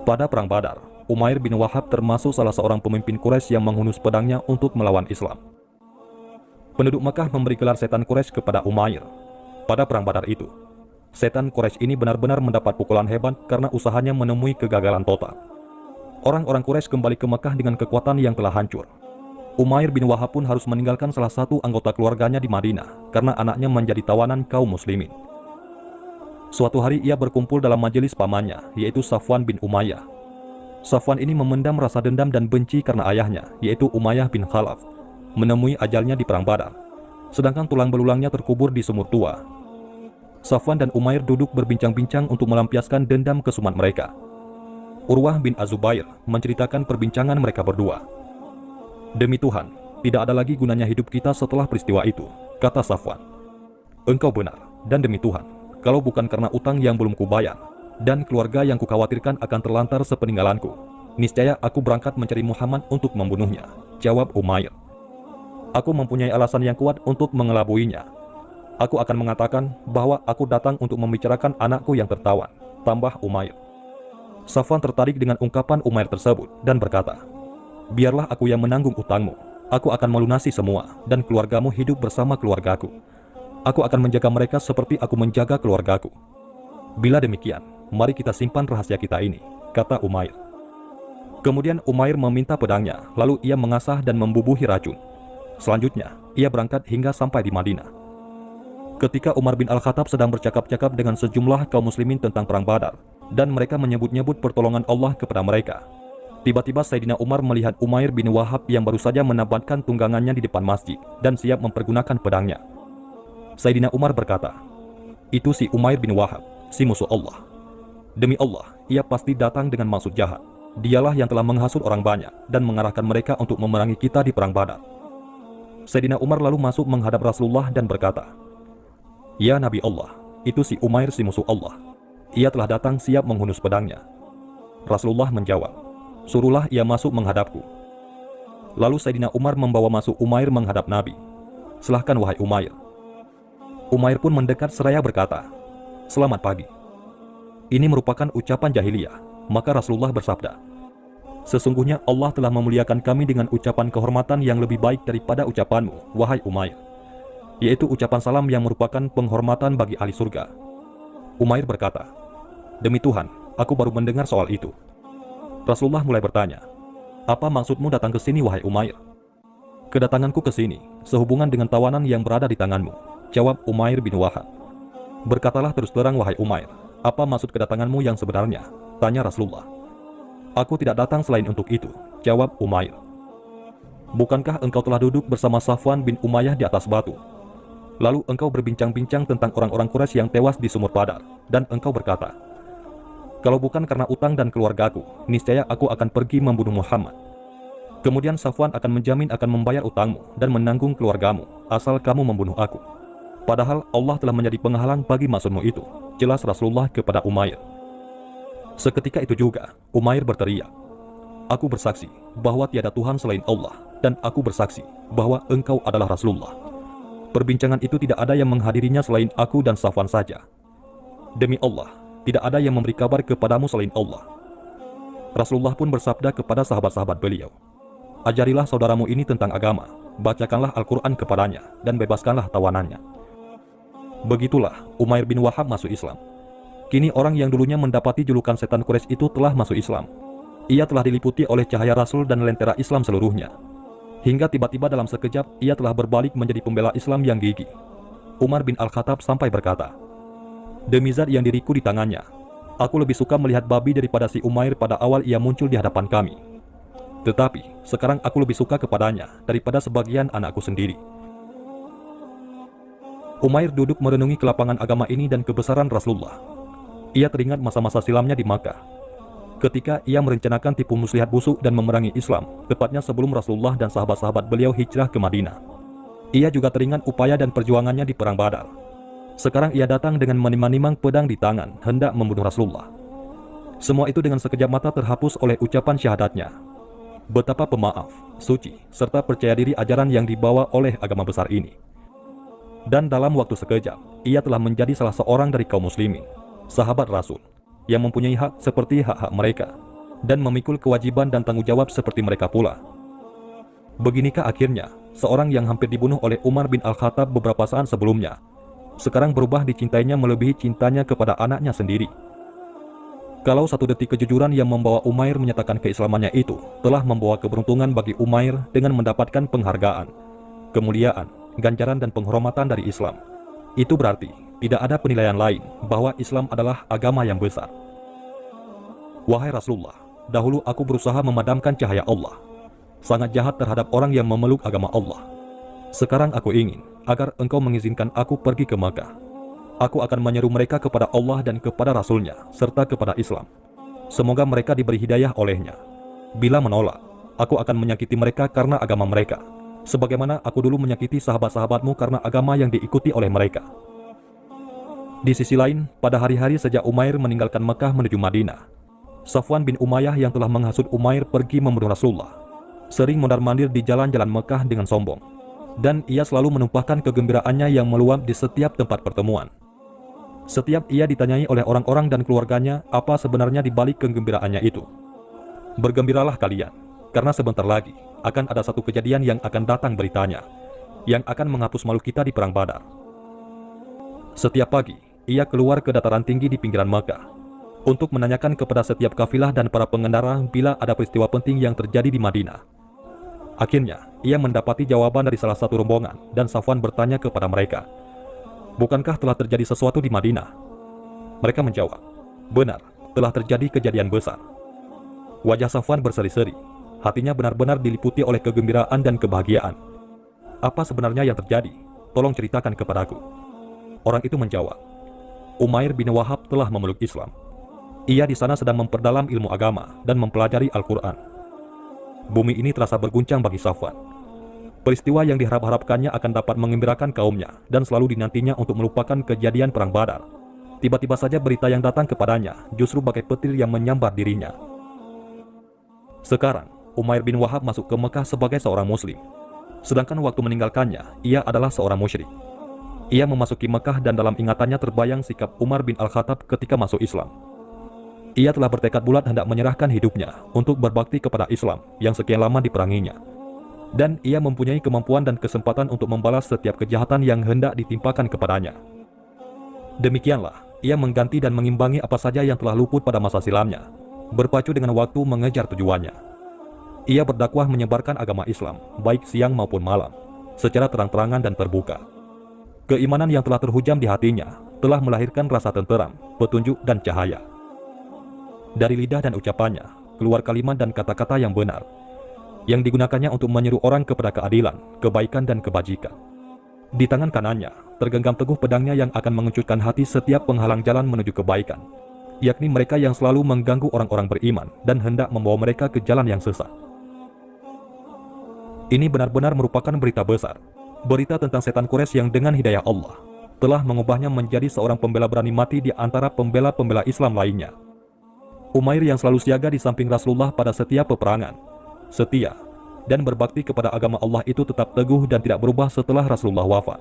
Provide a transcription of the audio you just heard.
Pada Perang Badar, Umair bin Wahab termasuk salah seorang pemimpin Quraisy yang menghunus pedangnya untuk melawan Islam. Penduduk Makkah memberi gelar setan Quraisy kepada Umair. Pada Perang Badar itu, setan Quraisy ini benar-benar mendapat pukulan hebat karena usahanya menemui kegagalan total. Orang-orang Quraisy kembali ke Makkah dengan kekuatan yang telah hancur. Umair bin Wahab pun harus meninggalkan salah satu anggota keluarganya di Madinah karena anaknya menjadi tawanan kaum muslimin. Suatu hari ia berkumpul dalam majelis pamannya, yaitu Safwan bin Umayyah. Safwan ini memendam rasa dendam dan benci karena ayahnya, yaitu Umayyah bin Khalaf, menemui ajalnya di Perang Badar, sedangkan tulang belulangnya terkubur di sumur tua. Safwan dan Umair duduk berbincang-bincang untuk melampiaskan dendam kesumat mereka. Urwah bin Az-Zubair menceritakan perbincangan mereka berdua. "Demi Tuhan, tidak ada lagi gunanya hidup kita setelah peristiwa itu," kata Safwan. "Engkau benar, dan demi Tuhan, kalau bukan karena utang yang belum kubayar, dan keluarga yang kukhawatirkan akan terlantar sepeninggalanku, niscaya aku berangkat mencari Muhammad untuk membunuhnya," jawab Umair. "Aku mempunyai alasan yang kuat untuk mengelabuinya. Aku akan mengatakan bahwa aku datang untuk membicarakan anakku yang tertawan," tambah Umair. Safwan tertarik dengan ungkapan Umair tersebut dan berkata, "Biarlah aku yang menanggung utangmu. Aku akan melunasi semua, dan keluargamu hidup bersama keluargaku. Aku akan menjaga mereka seperti aku menjaga keluargaku. Bila demikian, mari kita simpan rahasia kita ini," kata Umair. Kemudian Umair meminta pedangnya, lalu ia mengasah dan membubuhi racun. Selanjutnya, ia berangkat hingga sampai di Madinah. Ketika Umar bin Al-Khattab sedang bercakap-cakap dengan sejumlah kaum muslimin tentang Perang Badar, dan mereka menyebut-nyebut pertolongan Allah kepada mereka, tiba-tiba Sayyidina Umar melihat Umair bin Wahab yang baru saja menabatkan tunggangannya di depan masjid dan siap mempergunakan pedangnya. Sayyidina Umar berkata, "Itu si Umair bin Wahab, si musuh Allah. Demi Allah, ia pasti datang dengan maksud jahat. Dialah yang telah menghasut orang banyak dan mengarahkan mereka untuk memerangi kita di Perang Badar." Sayyidina Umar lalu masuk menghadap Rasulullah dan berkata, "Ya Nabi Allah, itu si Umair si musuh Allah. Ia telah datang siap menghunus pedangnya." Rasulullah menjawab, "Suruhlah ia masuk menghadapku." Lalu Sayyidina Umar membawa masuk Umair menghadap Nabi. "Silahkan wahai Umair." Umair pun mendekat seraya berkata, "Selamat pagi." Ini merupakan ucapan jahiliyah. Maka Rasulullah bersabda, "Sesungguhnya Allah telah memuliakan kami dengan ucapan kehormatan yang lebih baik daripada ucapanmu, wahai Umair, yaitu ucapan salam yang merupakan penghormatan bagi ahli surga." Umair berkata, "Demi Tuhan, aku baru mendengar soal itu." Rasulullah mulai bertanya, "Apa maksudmu datang ke sini, wahai Umair?" "Kedatanganku ke sini sehubungan dengan tawanan yang berada di tanganmu," jawab Umair bin Wahab. "Berkatalah terus terang, wahai Umair, apa maksud kedatanganmu yang sebenarnya?" tanya Rasulullah. "Aku tidak datang selain untuk itu," jawab Umair. "Bukankah engkau telah duduk bersama Safwan bin Umayyah di atas batu? Lalu engkau berbincang-bincang tentang orang-orang Quraisy yang tewas di sumur Badar, dan engkau berkata, 'Kalau bukan karena utang dan keluargaku, niscaya aku akan pergi membunuh Muhammad.' Kemudian Safwan akan menjamin akan membayar utangmu dan menanggung keluargamu, asal kamu membunuh aku. Padahal Allah telah menjadi penghalang bagi maksudmu itu," jelas Rasulullah kepada Umair. Seketika itu juga, Umair berteriak, "Aku bersaksi bahwa tiada Tuhan selain Allah, dan aku bersaksi bahwa engkau adalah Rasulullah. Perbincangan itu tidak ada yang menghadirinya selain aku dan Safwan saja. Demi Allah, tidak ada yang memberi kabar kepadamu selain Allah." Rasulullah pun bersabda kepada sahabat-sahabat beliau, "Ajarilah saudaramu ini tentang agama, bacakanlah Al-Quran kepadanya, dan bebaskanlah tawanannya." Begitulah Umair bin Wahab masuk Islam. Kini orang yang dulunya mendapati julukan setan Quraisy itu telah masuk Islam. Ia telah diliputi oleh cahaya Rasul dan lentera Islam seluruhnya. Hingga tiba-tiba dalam sekejap ia telah berbalik menjadi pembela Islam yang gigih. Umar bin Al-Khattab sampai berkata, "Demi zat yang diriku di tangannya, aku lebih suka melihat babi daripada si Umair pada awal ia muncul di hadapan kami. Tetapi sekarang aku lebih suka kepadanya daripada sebagian anakku sendiri." Umair duduk merenungi kelapangan agama ini dan kebesaran Rasulullah. Ia teringat masa-masa silamnya di Makkah, ketika ia merencanakan tipu muslihat busuk dan memerangi Islam, tepatnya sebelum Rasulullah dan sahabat-sahabat beliau hijrah ke Madinah. Ia juga teringat upaya dan perjuangannya di Perang Badar. Sekarang ia datang dengan menimang-nimang pedang di tangan, hendak membunuh Rasulullah. Semua itu dengan sekejap mata terhapus oleh ucapan syahadatnya. Betapa pemaaf, suci, serta percaya diri ajaran yang dibawa oleh agama besar ini. Dan dalam waktu sekejap, ia telah menjadi salah seorang dari kaum muslimin, sahabat Rasul, yang mempunyai hak seperti hak-hak mereka. dan memikul kewajiban dan tanggung jawab seperti mereka pula. Beginikah akhirnya, seorang yang hampir dibunuh oleh Umar bin Al-Khattab beberapa saat sebelumnya, sekarang berubah dicintainya melebihi cintanya kepada anaknya sendiri. Kalau satu detik kejujuran yang membawa Umair menyatakan keislamannya itu telah membawa keberuntungan bagi Umair dengan mendapatkan penghargaan, kemuliaan, ganjaran dan penghormatan dari Islam, itu berarti tidak ada penilaian lain bahwa Islam adalah agama yang besar. Wahai Rasulullah, dahulu aku berusaha memadamkan cahaya Allah. Sangat jahat terhadap orang yang memeluk agama Allah. Sekarang aku ingin agar engkau mengizinkan aku pergi ke Makkah. Aku akan menyeru mereka kepada Allah dan kepada Rasul-Nya, serta kepada Islam. Semoga mereka diberi hidayah olehnya. Bila menolak, aku akan menyakiti mereka karena agama mereka, sebagaimana aku dulu menyakiti sahabat-sahabatmu karena agama yang diikuti oleh mereka. Di sisi lain, pada hari-hari sejak Umair meninggalkan Mekah menuju Madinah, Safwan bin Umayyah yang telah menghasut Umair pergi membunuh Rasulullah, sering mondar-mandir di jalan-jalan Mekah dengan sombong, dan ia selalu menumpahkan kegembiraannya yang meluap di setiap tempat pertemuan. Setiap ia ditanyai oleh orang-orang dan keluarganya apa sebenarnya di balik kegembiraannya itu. Bergembiralah kalian, karena sebentar lagi akan ada satu kejadian yang akan datang beritanya, yang akan menghapus malu kita di Perang Badar. Setiap pagi, ia keluar ke dataran tinggi di pinggiran Makkah untuk menanyakan kepada setiap kafilah dan para pengendara bila ada peristiwa penting yang terjadi di Madinah. Akhirnya, ia mendapati jawaban dari salah satu rombongan dan Safwan bertanya kepada mereka, "Bukankah telah terjadi sesuatu di Madinah?" Mereka menjawab, "Benar, telah terjadi kejadian besar." Wajah Safwan berseri-seri, hatinya benar-benar diliputi oleh kegembiraan dan kebahagiaan. "Apa sebenarnya yang terjadi? Tolong ceritakan kepadaku." Orang itu menjawab, "Umair bin Wahab telah memeluk Islam. Ia di sana sedang memperdalam ilmu agama dan mempelajari Al-Quran." Bumi ini terasa berguncang bagi Safwan. Peristiwa yang diharap-harapkannya akan dapat mengembirakan kaumnya dan selalu dinantinya untuk melupakan kejadian Perang Badar. Tiba-tiba saja berita yang datang kepadanya justru bagai petir yang menyambar dirinya. Sekarang, Umair bin Wahab masuk ke Mekah sebagai seorang muslim. Sedangkan waktu meninggalkannya, ia adalah seorang musyrik. Ia memasuki Mekah dan dalam ingatannya terbayang sikap Umar bin Al-Khattab ketika masuk Islam. Ia telah bertekad bulat hendak menyerahkan hidupnya untuk berbakti kepada Islam yang sekian lama diperanginya. Dan ia mempunyai kemampuan dan kesempatan untuk membalas setiap kejahatan yang hendak ditimpakan kepadanya. Demikianlah, ia mengganti dan mengimbangi apa saja yang telah luput pada masa silamnya, berpacu dengan waktu mengejar tujuannya. Ia berdakwah menyebarkan agama Islam, baik siang maupun malam, secara terang-terangan dan terbuka. Keimanan yang telah terhujam di hatinya telah melahirkan rasa tenteram, petunjuk dan cahaya. Dari lidah dan ucapannya, keluar kalimat dan kata-kata yang benar, yang digunakannya untuk menyeru orang kepada keadilan, kebaikan dan kebajikan. Di tangan kanannya, tergenggam teguh pedangnya yang akan mengencurkan hati setiap penghalang jalan menuju kebaikan, yakni mereka yang selalu mengganggu orang-orang beriman dan hendak membawa mereka ke jalan yang sesat. Ini benar-benar merupakan berita besar, berita tentang setan Quraisy yang dengan hidayah Allah telah mengubahnya menjadi seorang pembela berani mati di antara pembela-pembela Islam lainnya. Umair yang selalu siaga di samping Rasulullah pada setiap peperangan, setia, dan berbakti kepada agama Allah itu tetap teguh dan tidak berubah setelah Rasulullah wafat.